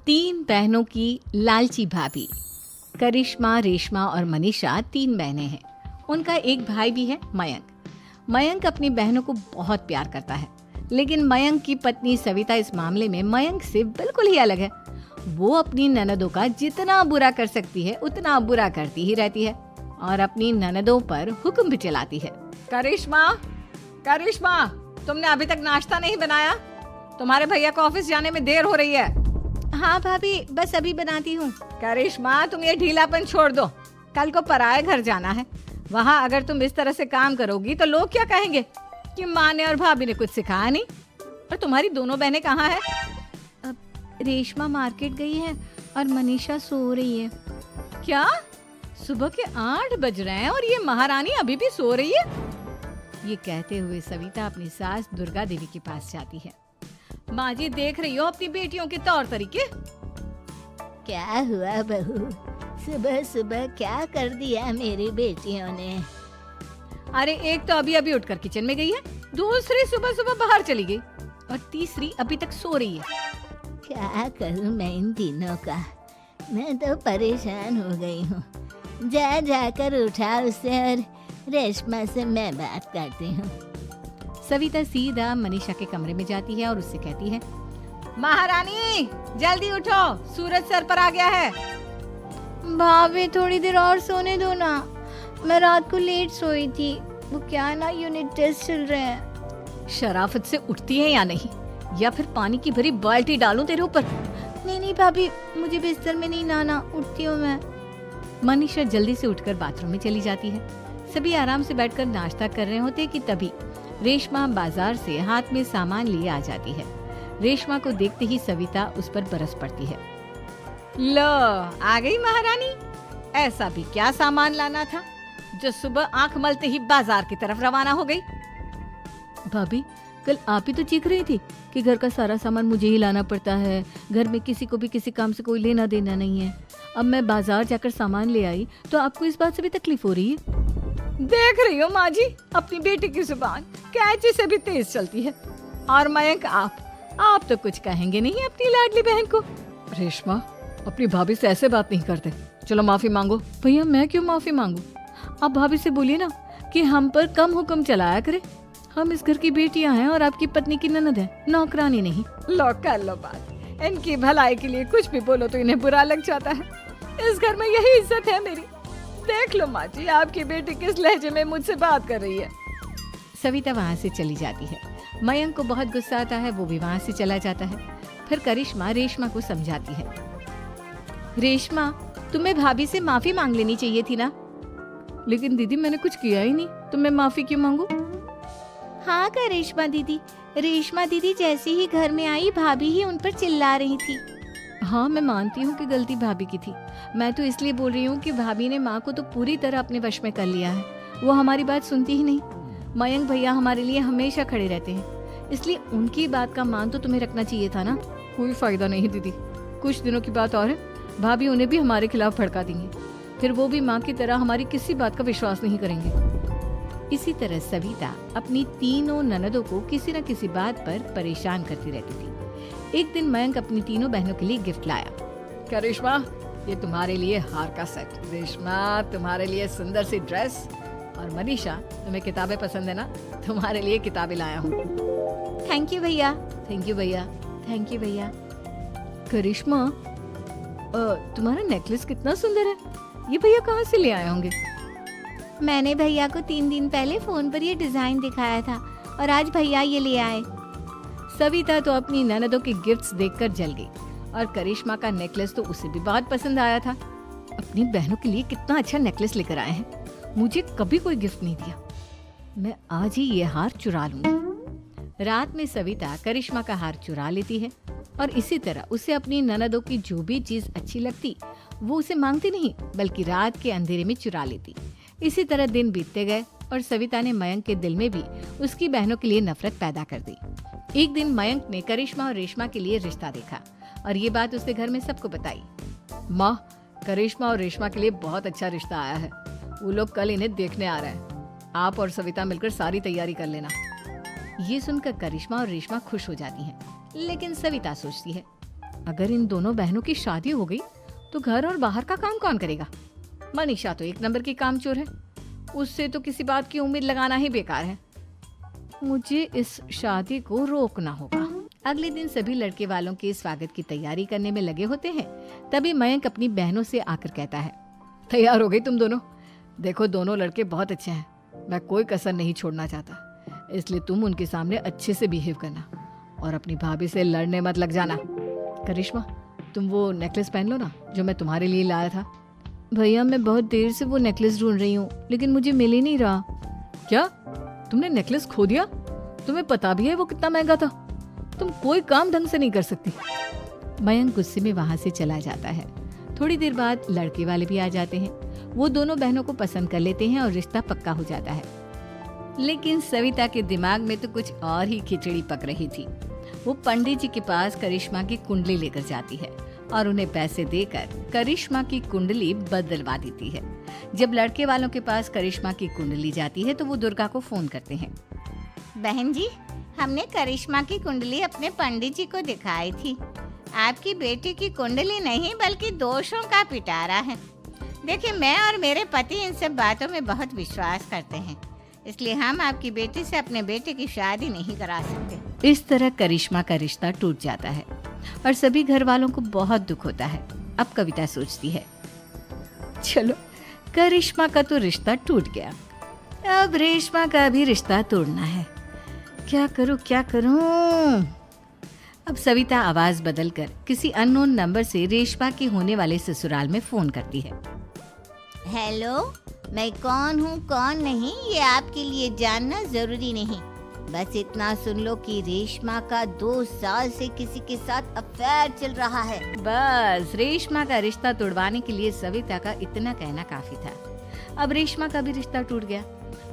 तीन बहनों की लालची भाभी। करिश्मा, रेशमा और मनीषा तीन बहनें हैं। उनका एक भाई भी है, मयंक। मयंक अपनी बहनों को बहुत प्यार करता है, लेकिन मयंक की पत्नी सविता इस मामले में मयंक से बिल्कुल ही अलग है। वो अपनी ननदों का जितना बुरा कर सकती है उतना बुरा करती ही रहती है और अपनी ननदों पर हुक्म भी चलाती है। करिश्मा, करिश्मा, तुमने अभी तक नाश्ता नहीं बनाया? तुम्हारे भैया को ऑफिस जाने में देर हो रही है। हाँ भाभी, बस अभी बनाती हूँ। करिश्मा, तुम ये ढीलापन छोड़ दो। कल को पराये घर जाना है। वहाँ अगर तुम इस तरह से काम करोगी तो लोग क्या कहेंगे कि माँ ने और भाभी ने कुछ सिखाया नहीं। और तुम्हारी दोनों बहनें कहाँ है? रेशमा मार्केट गई है और मनीषा सो रही है। क्या? सुबह के 8 बज रहे हैं और ये महारानी अभी भी सो रही है? ये कहते हुए सविता अपनी सास दुर्गा देवी के पास जाती है। माँ जी, देख रही हो अपनी बेटियों के तौर तरीके? क्या हुआ बहू, सुबह सुबह क्या कर दिया मेरी बेटियों ने? अरे एक तो अभी अभी उठकर किचन में गई है, दूसरी सुबह सुबह बाहर चली गई और तीसरी अभी तक सो रही है। क्या करूं मैं इन तीनों का, मैं तो परेशान हो गई हूँ। जा जाकर उठा उसे और रेशमा से मैं बात करती हूँ। सविता सीधा मनीषा के कमरे में जाती है और उससे कहती है, महारानी जल्दी उठो, सूरज सर पर आ गया है। भाभी थोड़ी देर और सोने दो ना, मैं रात को लेट सोई थी। वो क्या ना, यूनिट टेस्ट चल रहे हैं। शराफत से उठती है या नहीं, या फिर पानी की भरी बाल्टी डालूं तेरे ऊपर? नहीं नहीं भाभी, मुझे बिस्तर में नहीं लाना, उठती हूँ मैं। मनीषा जल्दी से उठकर बाथरूम में चली जाती है। सभी आराम से बैठकर नाश्ता कर रहे होते कि तभी रेशमा बाजार से हाथ में सामान लिए आ जाती है। रेशमा को देखते ही सविता उस पर बरस पड़ती है। लो, आ गई महारानी। ऐसा भी क्या सामान लाना था जो सुबह आंख मलते ही बाजार की तरफ रवाना हो गई? भाभी, कल आप ही तो चीख रही थी कि घर का सारा सामान मुझे ही लाना पड़ता है, घर में किसी को भी किसी काम से कोई लेना देना नहीं है। अब मैं बाजार जाकर सामान ले आई तो आपको इस बात से भी तकलीफ हो रही है? देख रही हो माँ जी, अपनी बेटी की जुबान कैंची से भी तेज चलती है। और मयंक, आप तो कुछ कहेंगे नहीं अपनी लाडली बहन को। रेशमा, अपनी भाभी से ऐसे बात नहीं करते। चलो माफी मांगो। भैया, मैं क्यों माफी मांगू? आप भाभी से बोलिए ना कि हम पर कम हुक्म चलाया करे। हम इस घर की बेटियां हैं और आपकी पत्नी की ननद है, नौकरानी नहीं। लो कर लो बात। इनकी भलाई के लिए कुछ भी बोलो तो इन्हें बुरा लग जाता है। इस घर में यही इज्जत है मेरी। देख लो माँ जी, आपकी बेटी किस लहजे में मुझसे बात कर रही है। सविता वहाँ से चली जाती है। मयंक को बहुत गुस्सा आता है, वो भी वहाँ से चला जाता है। फिर करिश्मा रेशमा को समझाती है। रेशमा, तुम्हें भाभी से माफी मांग लेनी चाहिए थी ना। लेकिन दीदी, मैंने कुछ किया ही नहीं, तो मैं माफी क्यों मांगू? हाँ करिश्मा दीदी, रेशमा दीदी जैसे ही घर में आई भाभी ही उन पर चिल्ला रही थी। हाँ, मैं मानती हूँ कि गलती भाभी की थी। मैं तो इसलिए बोल रही हूँ कि भाभी ने माँ को तो पूरी तरह अपने वश में कर लिया है। वो हमारी बात सुनती ही नहीं। मयंक भैया हमारे लिए हमेशा खड़े रहते हैं, इसलिए उनकी बात का मान तो तुम्हें रखना चाहिए था ना। कोई फायदा नहीं दीदी, कुछ दिनों की बात और है, भाभी उन्हें भी हमारे खिलाफ भड़का देंगे। फिर वो भी माँ की तरह हमारी किसी बात का विश्वास नहीं करेंगे। इसी तरह सविता अपनी तीनों ननदों को किसी न किसी बात पर परेशान करती रहती थी। एक दिन मयंक अपनी तीनों बहनों के लिए गिफ्ट लाया। क्या रेशमा, ये तुम्हारे लिए हार का सेट। रेशमा, तुम्हारे लिए सुंदर सी ड्रेस। और मनीषा, तुम्हें किताबें पसंद है ना, तुम्हारे लिए किताबें लाया हूँ। थैंक यू भैया। थैंक यू भैया। थैंक यू भैया। करिश्मा, तुम्हारा नेकलेस कितना सुंदर है। ये भैया कहाँ से ले आए होंगे? मैंने भैया को 3 दिन पहले फोन पर ये डिजाइन दिखाया था और आज भैया ये ले आए। सविता तो अपनी ननदों के गिफ्ट्स देखकर जल गई और करिश्मा का नेकलेस तो उसे भी बहुत पसंद आया था। अपनी बहनों के लिए कितना अच्छा नेकलेस लेकर आए हैं, मुझे कभी कोई गिफ्ट नहीं दिया। मैं आज ही ये हार चुरा लूंगी। रात में सविता करिश्मा का हार चुरा लेती है और इसी तरह उसे अपनी ननदों की जो भी चीज अच्छी लगती वो उसे मांगती नहीं, बल्कि रात के अंधेरे में चुरा लेती। इसी तरह दिन बीतते गए और सविता ने मयंक के दिल में भी उसकी बहनों के लिए नफरत पैदा कर दी। एक दिन मयंक ने करिश्मा और रेशमा के लिए रिश्ता देखा और ये बात उसने घर में सबको बताई। माँ, करिश्मा और रेशमा के लिए बहुत अच्छा रिश्ता आया है। वो लोग कल इन्हें देखने आ रहे हैं। आप और सविता मिलकर सारी तैयारी कर लेना। ये सुनकर करिश्मा और रेशमा खुश हो जाती हैं, लेकिन सविता सोचती है, अगर इन दोनों बहनों की शादी हो गई तो घर और बाहर का काम कौन करेगा? मनीषा तो एक नंबर की कामचोर है, उससे तो किसी बात की उम्मीद लगाना ही बेकार है। मुझे इस शादी को रोकना होगा। अगले दिन सभी लड़के वालों के स्वागत की तैयारी करने में लगे होते हैं। तभी मयंक अपनी बहनों से आकर कहता है, तैयार हो गई तुम दोनों? देखो दोनों लड़के बहुत अच्छे हैं, मैं कोई कसर नहीं छोड़ना चाहता, इसलिए तुम उनके सामने अच्छे से बिहेव करना और अपनी भाभी से लड़ने मत लग जाना। करिश्मा, तुम वो नेकलेस पहन लो ना जो मैं तुम्हारे लिए लाया था। भैया मैं बहुत देर से वो नेकलेस ढूंढ रही हूँ, लेकिन मुझे मिल ही नहीं रहा। क्या तुमने नेकलेस खो दिया? तुम्हें पता भी है वो कितना महंगा था? तुम कोई काम ढंग से नहीं कर सकती। मयंक गुस्से में वहां से चला जाता है। थोड़ी देर बाद लड़के वाले भी आ जाते हैं। वो दोनों बहनों को पसंद कर लेते हैं और रिश्ता पक्का हो जाता है। लेकिन सविता के दिमाग में तो कुछ और ही खिचड़ी पक रही थी। वो पंडित जी के पास करिश्मा की कुंडली लेकर जाती है और उन्हें पैसे देकर करिश्मा की कुंडली बदलवा देती है। जब लड़के वालों के पास करिश्मा की कुंडली जाती है तो वो दुर्गा को फोन करते हैं। बहन जी, हमने करिश्मा की कुंडली अपने पंडित जी को दिखाई थी। आपकी बेटी की कुंडली नहीं बल्कि दोषों का पिटारा है। देखिए, मैं और मेरे पति इन सब बातों में बहुत विश्वास करते हैं, इसलिए हम आपकी बेटी से अपने बेटे की शादी नहीं करा सकते। इस तरह करिश्मा का रिश्ता टूट जाता है और सभी घर वालों को बहुत दुख होता है। अब कविता सोचती है, चलो करिश्मा का तो रिश्ता टूट गया, अब रेशमा का भी रिश्ता तोड़ना है। क्या करूं? अब सविता आवाज बदलकर किसी अननोन नंबर से रेशमा के होने वाले ससुराल में फोन करती है। हेलो, मैं कौन हूँ कौन नहीं ये आपके लिए जानना जरूरी नहीं। बस इतना सुन लो कि रेशमा का 2 साल से किसी के साथ अफेयर चल रहा है। बस रेशमा का रिश्ता तोड़वाने के लिए सविता का इतना कहना काफी था। अब रेशमा का भी रिश्ता टूट गया।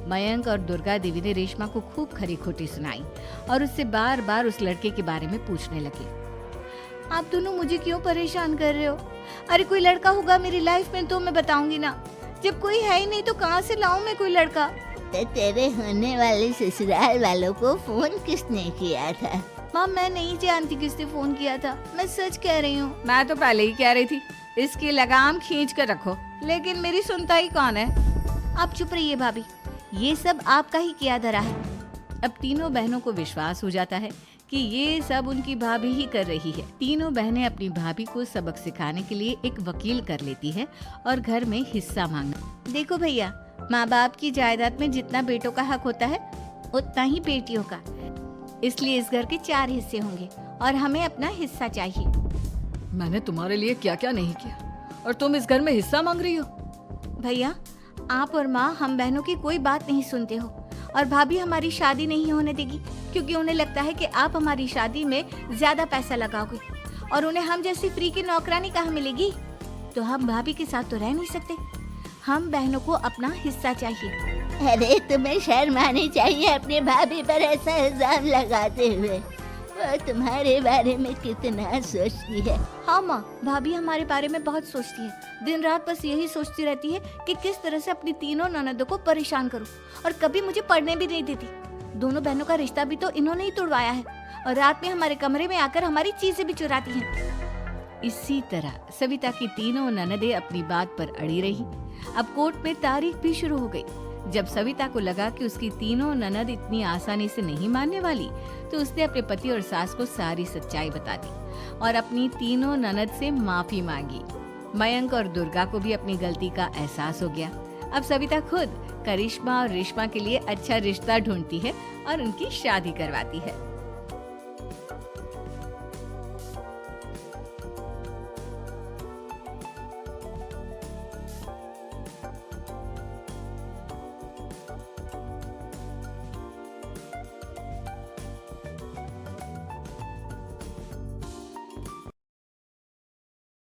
मयंक और दुर्गा देवी ने रेशमा को खूब खरी खोटी सुनाई और उससे बार बार उस लड़के के बारे में पूछने लगे। आप दोनों मुझे क्यों परेशान कर रहे हो? अरे कोई लड़का होगा मेरी लाइफ में तो मैं बताऊंगी ना, जब कोई है ही नहीं तो कहाँ से लाऊं मैं कोई लड़का? तो तेरे होने वाले ससुराल वालों को फोन किसने किया था? माँ मैं नहीं जानती किसने फोन किया था, मैं सच कह रही हूँ। मैं तो पहले ही कह रही थी इसकी लगाम खींच कर रखो, लेकिन मेरी सुनता ही कौन है। आप चुप रहिए भाभी, ये सब आपका ही किया धरा है। अब तीनों बहनों को विश्वास हो जाता है कि ये सब उनकी भाभी ही कर रही है। तीनों बहनें अपनी भाभी को सबक सिखाने के लिए एक वकील कर लेती है और घर में हिस्सा मांगना। देखो भैया, माँ बाप की जायदाद में जितना बेटों का हक होता है उतना ही बेटियों का, इसलिए इस घर के 4 हिस्से होंगे और हमें अपना हिस्सा चाहिए। मैंने तुम्हारे लिए क्या क्या नहीं किया और तुम इस घर में हिस्सा मांग रही हो? भैया, आप और माँ हम बहनों की कोई बात नहीं सुनते हो और भाभी हमारी शादी नहीं होने देगी क्योंकि उन्हें लगता है कि आप हमारी शादी में ज्यादा पैसा लगाओगे और उन्हें हम जैसी फ्री की नौकरानी कहाँ मिलेगी। तो हम भाभी के साथ तो रह नहीं सकते, हम बहनों को अपना हिस्सा चाहिए। अरे तुम्हें शर्म आनी चाहिए अपने भाभी पर ऐसा इल्जाम लगाते हुए। वो तुम्हारे बारे में कितना सोचती है। हाँ माँ, भाभी हमारे बारे में बहुत सोचती है। दिन रात बस यही सोचती रहती है कि किस तरह से अपनी तीनों ननदों को परेशान करूं और कभी मुझे पढ़ने भी नहीं देती। दोनों बहनों का रिश्ता भी तो इन्होंने ही तोड़वाया है और रात में हमारे कमरे में आकर हमारी चीजें भी चुराती हैं। इसी तरह सविता की तीनों ननदें अपनी बात पर अड़ी रही। अब कोर्ट में तारीख भी शुरू हो गई। जब सविता को लगा कि उसकी तीनों ननद इतनी आसानी से नहीं मानने वाली, तो उसने अपने पति और सास को सारी सच्चाई बता दी और अपनी तीनों ननद से माफी मांगी। मयंक और दुर्गा को भी अपनी गलती का एहसास हो गया। अब सविता खुद करिश्मा और रेशमा के लिए अच्छा रिश्ता ढूंढती है और उनकी शादी करवाती है।